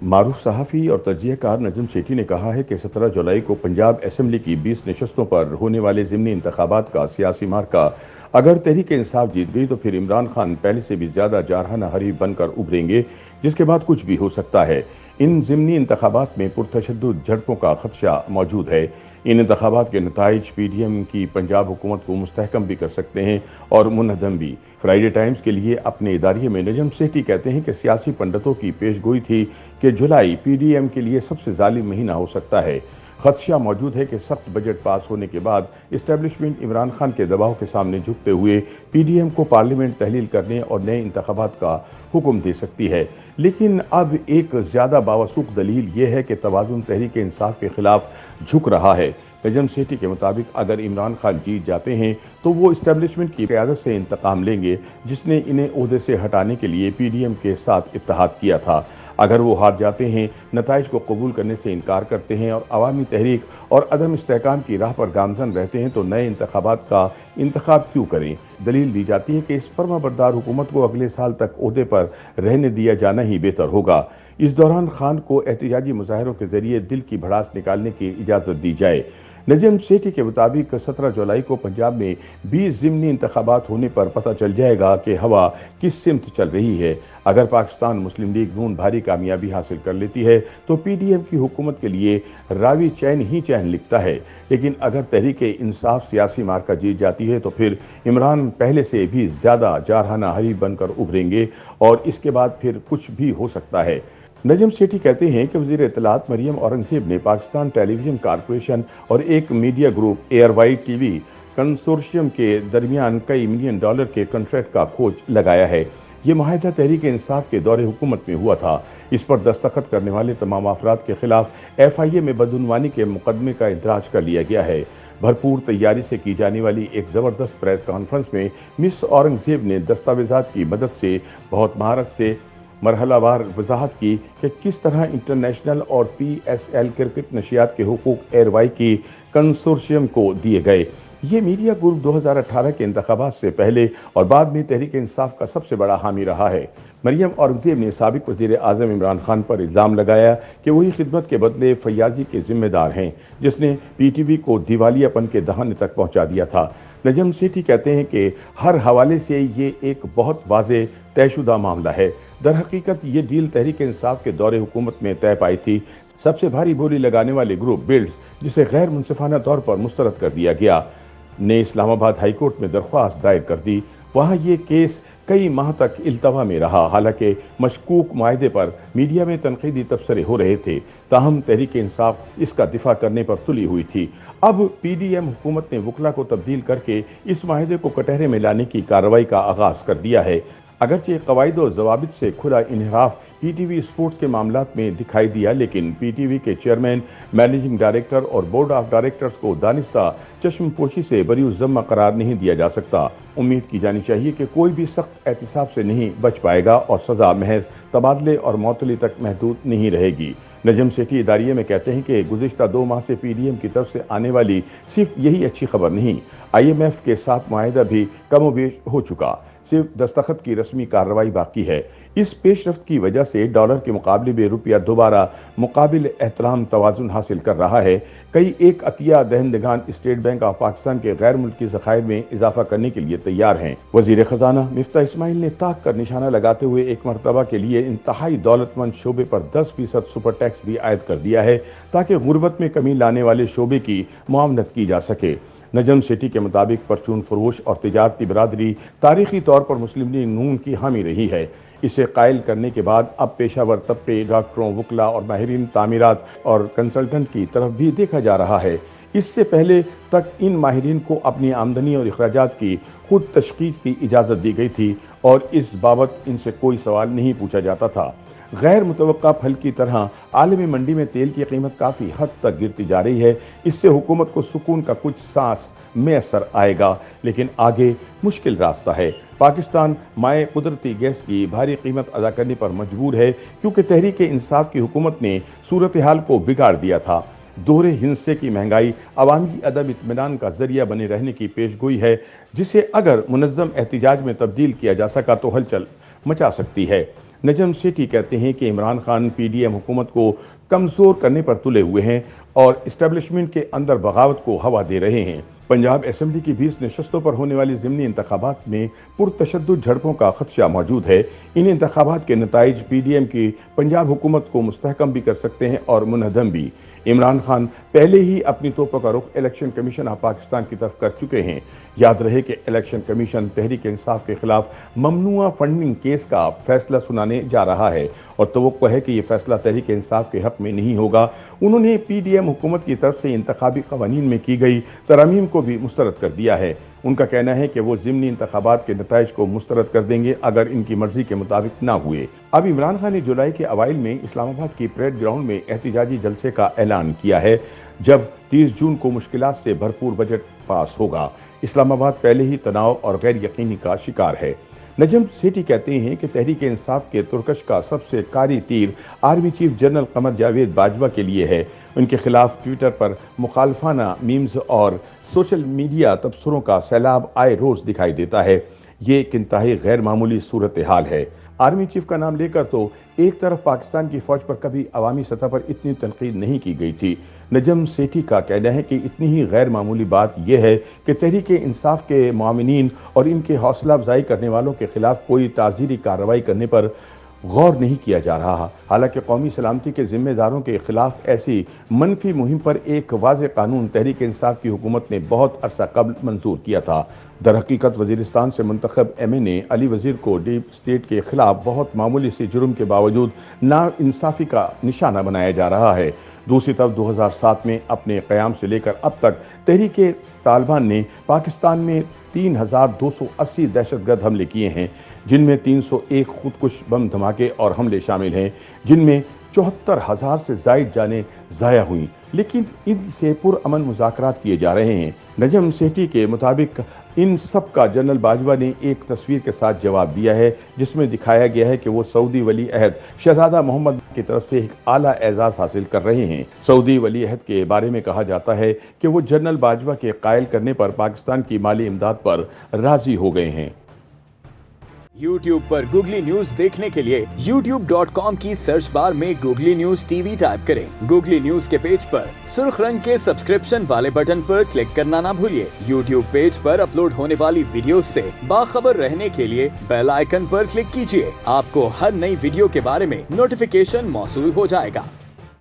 मारूफ सहाफ़ी और तजिया कार नजम सेठी ने कहा है कि 17 जुलाई को पंजाब असम्बली की 20 नशस्तों पर होने वाले ज़िमनी इंतखाबात का सियासी मार्का अगर तहरीक इंसाफ जीत गई तो फिर इमरान खान पहले से भी ज्यादा जारहाना हरीफ बनकर उभरेंगे, जिसके बाद कुछ भी हो सकता है। इन ज़िमनी इंतखाबात में पुरतशद्दुद झड़पों का खदशा मौजूद है। इन इंतखाबात के नताइज PDM की पंजाब हुकूमत को मुस्तहकम भी कर सकते हैं और मुनहदम भी। फ्राइडे टाइम्स के लिए अपने इदारिये में नजम सेठी कहते हैं कि सियासी पंडितों की पेशगोई थी कि जुलाई PDM के लिए सबसे जालिम महीना हो सकता है। खदशा मौजूद है कि सख्त बजट पास होने के बाद इस्टेब्लिशमेंट इमरान खान के दबाव के सामने झुकते हुए PDM को पार्लियामेंट तहलील करने और नए इंतखाबात का हुक्म दे सकती है। लेकिन अब एक ज्यादा बावसूख दलील ये है कि तवाज़ुन तहरीक इंसाफ के खिलाफ झुक रहा है। नजम सेठी के मुताबिक अगर इमरान खान जीत जाते हैं तो वो इस्टेब्लिशमेंट की क़यादत से इंतकाम लेंगे, जिसने इन्हें ओहदे से हटाने के लिए PDM के साथ इत्तेहाद किया था। अगर वो हार जाते हैं, नताइज को कबूल करने से इनकार करते हैं और अवामी तहरीक और अदम इस्तेहकाम की राह पर गामजन रहते हैं, तो नए इंतखाबात का इंतखाब क्यों करें। दलील दी जाती है कि इस फर्माबरदार हुकूमत को अगले साल तक ओहदे पर रहने दिया जाना ही बेहतर होगा। इस दौरान खान को एहतजाजी मुजाहरों के जरिए दिल की भड़ास निकालने की इजाज़त दी जाए। नजम सेठी के मुताबिक 17 जुलाई को पंजाब में 20 ज़िमनी इंतखाबात होने पर पता चल जाएगा कि हवा किस सिमत चल रही है। अगर पाकिस्तान मुस्लिम लीग नून भारी कामयाबी हासिल कर लेती है तो PDM की हुकूमत के लिए रावी चैन ही चैन लिखता है। लेकिन अगर तहरीक इंसाफ सियासी मार्का जीत जाती है तो फिर इमरान पहले से भी ज्यादा जारहाना हरीफ बनकर उभरेंगे और इसके बाद फिर कुछ भी हो सकता है। नजम सेठी कहते हैं कि वज़ीर इत्तलात मरियम औरंगज़ेब ने पाकिस्तान टेलीविजन कॉरपोरेशन और एक मीडिया ग्रुप एयरवाइड TV कंसोर्शियम के दरमियान कई मिलियन डॉलर के कॉन्ट्रैक्ट का खोज लगाया है। ये माहिदा तहरीक इंसाफ के दौरे हुकूमत में हुआ था। इस पर दस्तखत करने वाले तमाम अफराद के खिलाफ FIA में बदउनवानी के मुकदमे का इंदराज कर लिया गया है। भरपूर तैयारी से की जाने वाली एक जबरदस्त प्रेस कॉन्फ्रेंस में मिस औरंगज़ेब ने दस्तावेजात की मदद से बहुत महारत से मरहलावार वजाहत की कि किस तरह इंटरनेशनल और PSL क्रिकेट नशियात के हुकूक एयरवाई की कंसोर्शियम को दिए गए। ये मीडिया ग्रुप 2018 के इंतखाबात से पहले और बाद में तहरीक इंसाफ का सबसे बड़ा हामी रहा है। मरियम औरंगज़ेब ने साबिक वज़ीर आज़म इमरान खान पर इल्ज़ाम लगाया कि वही खिदमत के बदले फैयाजी के जिम्मेदार हैं, जिसने PTV को दिवालियापन के दहाने तक पहुंचा दिया था। नजम सेठी कहते हैं कि हर हवाले से ये एक बहुत वाज़ेह तयशुदा मामला है। दर हकीकत ये डील तहरीक इंसाफ के दौरे हुकूमत में तय पाई थी। सबसे भारी बोली लगाने वाले ग्रुप बिल्ड्स, जिसे गैर मुनसिफाना तौर पर मुस्तरद कर दिया गया, ने इस्लामाबाद हाई कोर्ट में दरख्वास्त दायर कर दी। वहां ये केस कई माह तक इल्तवा में रहा। हालांकि मशकूक मायदे पर मीडिया में तनकीदी तबसरे हो रहे थे, ताहम तहरीक इंसाफ इसका दिफा करने पर तुली हुई थी। अब PDM हुकूमत ने वकला को तब्दील करके इस माहिदे को कटहरे में लाने की कार्रवाई का आगाज कर दिया है। अगरचे कवायद और जवाबित से खुला इन्हराफ PTV स्पोर्ट्स के मामलात में दिखाई दिया, लेकिन PTV के चेयरमैन, मैनेजिंग डायरेक्टर और बोर्ड ऑफ डायरेक्टर्स को दानिस्ता चश्मपोशी से बरीउज़्ज़म्मा करार नहीं दिया जा सकता। उम्मीद की जानी चाहिए कि कोई भी सख्त एहतिसाब से नहीं बच पाएगा और सजा महज तबादले और मौतली तक महदूद नहीं रहेगी। नजम सेठी इदारिये में कहते हैं कि गुज़िश्ता 2 माह से PDM की तरफ से आने वाली सिर्फ यही अच्छी खबर नहीं, IMF के साथ मुआहिदा भी कमोबेश हो चुका, सिर्फ दस्तखत की रस्मी कार्रवाई बाकी है। इस पेशरफ्त की वजह से डॉलर के मुकाबले में रुपया दोबारा मुकाबिल एहतराम तवाज़ुन हासिल कर रहा है। कई एक अतिया दहंदगान स्टेट बैंक ऑफ पाकिस्तान के गैर मुल्की ज़खायर में इजाफा करने के लिए तैयार हैं। वज़ीर ख़जाना मिफ्ता इस्माइल ने ताक कर निशाना लगाते हुए एक मरतबा के लिए इंतहाई दौलतमंद शोबे पर 10% सुपर टैक्स भी आयद कर दिया है, ताकि गुर्बत में कमी लाने वाले शोबे की मुआवनत की जा सके। नजम सेठी के मुताबिक परचून फरोश और तिजारती बरादरी तारीखी तौर पर मुस्लिम लीग नून की हामी रही है। इसे कायल करने के बाद अब पेशावर तबके, डॉक्टरों, वकला और माहिरीन तामीरात और कंसल्टेंट की तरफ भी देखा जा रहा है। इससे पहले तक इन माहिरीन को अपनी आमदनी और अखराजात की खुद तशखीस की इजाज़त दी गई थी और इस बाबत इनसे कोई सवाल नहीं पूछा जाता था। गैर मुतवक्का फल की तरह आलमी मंडी में तेल की कीमत काफ़ी हद तक गिरती जा रही है। इससे हुकूमत को सुकून का कुछ सांस मैसर आएगा, लेकिन आगे मुश्किल रास्ता है। पाकिस्तान माए कुदरती गैस की भारी कीमत अदा करने पर मजबूर है, क्योंकि तहरीक इंसाफ की हुकूमत ने सूरत हाल को बिगाड़ दिया था। दोहरे हिंसे की महंगाई अवामी अदम इत्मीनान का जरिया बने रहने की पेशगोई है, जिसे अगर मुनज़्ज़म एहतिजाज में तब्दील किया जा सका तो हलचल मचा सकती है। नजम सेठी कहते हैं कि इमरान खान पीडीएम हुकूमत को कमजोर करने पर तुले हुए हैं और इस्टेब्लिशमेंट के अंदर बगावत को हवा दे रहे हैं। पंजाब असेंबली की 20 नशस्तों पर होने वाली ज़िमनी इंतखाबात में पुरतशद्दुद झड़पों का खदशा मौजूद है। इन इंतखाबात के नताइज पीडीएम की पंजाब हुकूमत को मुस्तहकम भी कर सकते हैं और मुनहदम भी। इमरान खान पहले ही अपनी तोपों का रुख इलेक्शन कमीशन ऑफ पाकिस्तान की तरफ कर चुके हैं। याद रहे कि इलेक्शन कमीशन तहरीक इंसाफ के खिलाफ ममनुआ फंडिंग केस का फैसला सुनाने जा रहा है और तवक्को है कि यह फैसला तहरीक इंसाफ के हक में नहीं होगा। उन्होंने पीडीएम हुकूमत की तरफ से इंतखाबी कवानीन में की गई तरमीम को भी मुस्तरद कर दिया है। उनका कहना है कि वो ज़िमनी इंतखाबात के नताइज को मुस्तरद कर देंगे अगर इनकी मर्जी के मुताबिक ना हुए। अब इमरान खान ने जुलाई के अवाइल में इस्लामाबाद की परेड ग्राउंड में एहतिजाजी जलसे का ऐलान किया है, जब 30 जून को मुश्किलात से भरपूर बजट पास होगा। इस्लामाबाद पहले ही तनाव और गैर यकीनी का शिकार है। नजम सेठी कहते हैं कि तहरीक इंसाफ के तुरकश का सबसे कारी तीर army chief general Qamar Javed Bajwa के लिए है। उनके खिलाफ ट्विटर पर मुखालफाना मीम्स और सोशल मीडिया तबसरों का सैलाब आए रोज दिखाई देता है। ये एक इंतहाई गैर मामूली सूरत हाल है। आर्मी चीफ का नाम लेकर तो एक तरफ पाकिस्तान की फौज पर कभी अवामी सतह पर इतनी तनकीद नहीं की गई थी। नजम सेठी का कहना है कि इतनी ही गैर मामूली बात यह है कि तहरीक इंसाफ के मुआमिनीन और इनके हौसला अफजाई करने वालों के खिलाफ कोई ताज़ीरी कार्रवाई करने पर गौर नहीं किया जा रहा। हालांकि कौमी सलामती के जिम्मेदारों के खिलाफ ऐसी मनफी मुहिम पर एक वाज़ेह कानून तहरीक इंसाफ की हुकूमत ने बहुत अरसा कबल मंजूर किया था। दरहकीकत वजीरिस्तान से मुंतखब एमएनए अली वजीर को डीप स्टेट के खिलाफ बहुत मामूली से जुर्म के बावजूद नाइंसाफी का निशाना बनाया जा रहा है। दूसरी तरफ 2007 में अपने क़याम से लेकर अब तक तहरीक तालिबान ने पाकिस्तान में 3280 दहशतगर्द हमले किए हैं, जिनमें 301 खुदकुश बम धमाके और हमले शामिल हैं, जिनमें 74,000 से ज़ायद जानें ज़ाया हुई, लेकिन इनसे पुरअमन मुज़ाकरात किए जा रहे हैं। नजम सेठी के मुताबिक इन सब का जनरल बाजवा ने एक तस्वीर के साथ जवाब दिया है, जिसमें दिखाया गया है कि वो सऊदी वली अहद शहजादा मोहम्मद की तरफ से एक आला एजाज हासिल कर रहे हैं। सऊदी वली अहद के बारे में कहा जाता है कि वो जनरल बाजवा के कायल करने पर पाकिस्तान की माली इमदाद पर राजी हो गए हैं। YouTube पर गूगली न्यूज देखने के लिए youtube.com की सर्च बार में गूगली न्यूज टीवी टाइप करें। गूगली न्यूज के पेज पर सुर्ख रंग के सब्सक्रिप्शन वाले बटन पर क्लिक करना ना भूलिए। YouTube पेज पर अपलोड होने वाली वीडियोस से बाखबर रहने के लिए बेल आइकन पर क्लिक कीजिए। आपको हर नई वीडियो के बारे में नोटिफिकेशन मौसूल हो जाएगा।